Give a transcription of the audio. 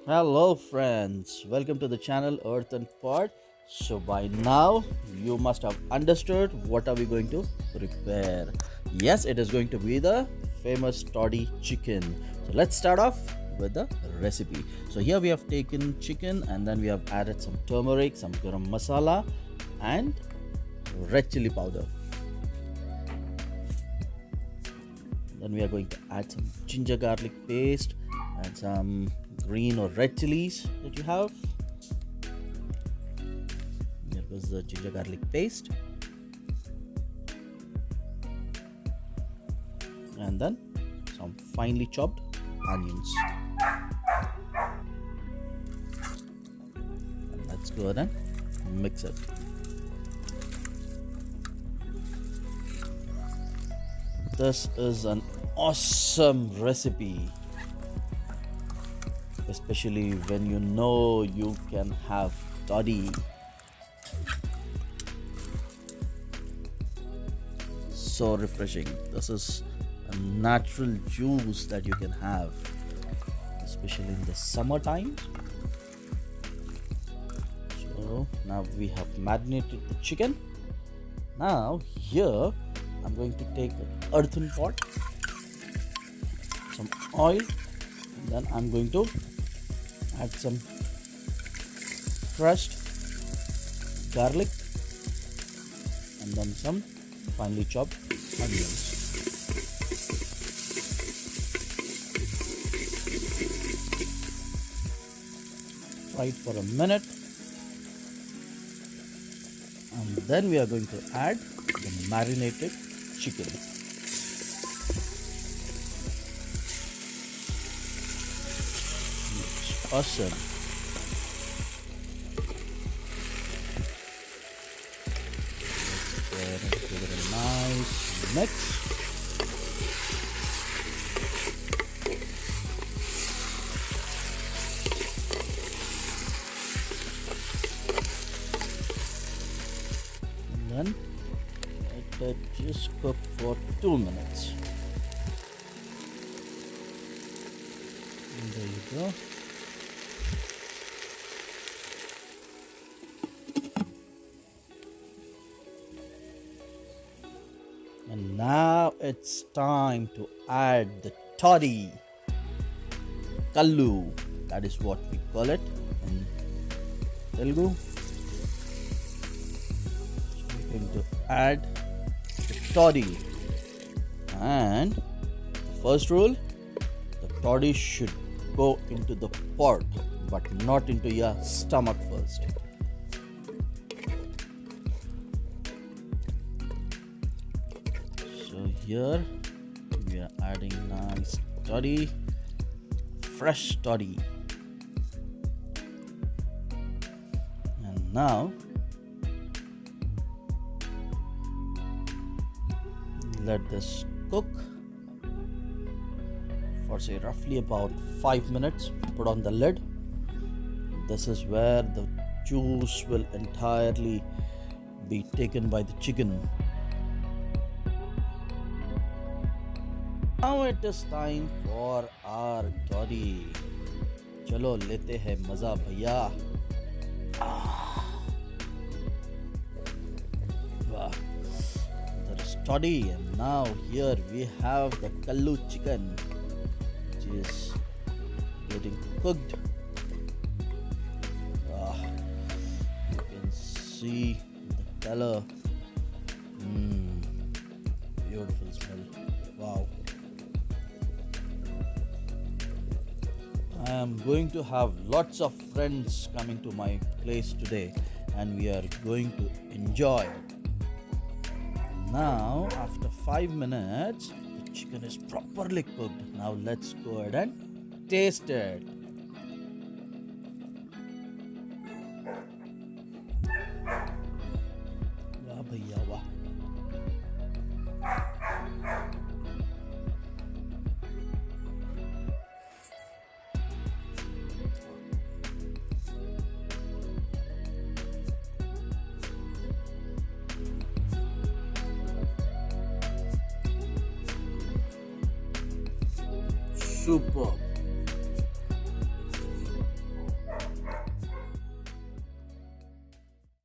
Hello, friends. Welcome to the channel Earth and Pod. So, by now, you must have understood what are we going to prepare. Yes, it is going to be the famous toddy chicken. So, let's start off with the recipe. So, here we have taken chicken and then we have added some turmeric, some garam masala, and red chili powder. Then we are going to add some ginger garlic paste and some green or red chilies that you have. Here goes the ginger garlic paste. And then some finely chopped onions. Let's go ahead and mix it. This is an awesome recipe, especially when you know you can have toddy. So refreshing. This is a natural juice that you can have, especially in the summertime. So now we have marinated the chicken. Now here I'm going to take an earthen pot, some oil, and then I'm going to add some crushed garlic and then some finely chopped onions. Fry it for a minute, and then we are going to add the marinated chicken. It's awesome. Let's go ahead and give it a nice mix. And then let it just cook for 2 minutes. And there you go. And now it's time to add the toddy, kallu. That is what we call it in Telugu. So we're going to add the toddy. And the first rule, the toddy should go into the pot, but not into your stomach first. So here we are adding nice toddy, fresh toddy. And now let this cook for say roughly about 5 minutes. Put on the lid. This is where the juice will entirely be taken by the chicken. Now it is time for our toddy. Chalo lete hai maza bhaiya. Wow. There is toddy, and now here we have the kallu chicken, which is getting cooked. You can see the color. Beautiful smell. Wow. I am going to have lots of friends coming to my place today, and we are going to enjoy it. Now, after 5 minutes, the chicken is properly cooked. Now, let's go ahead and taste it. Wah bhaiya wah. Super.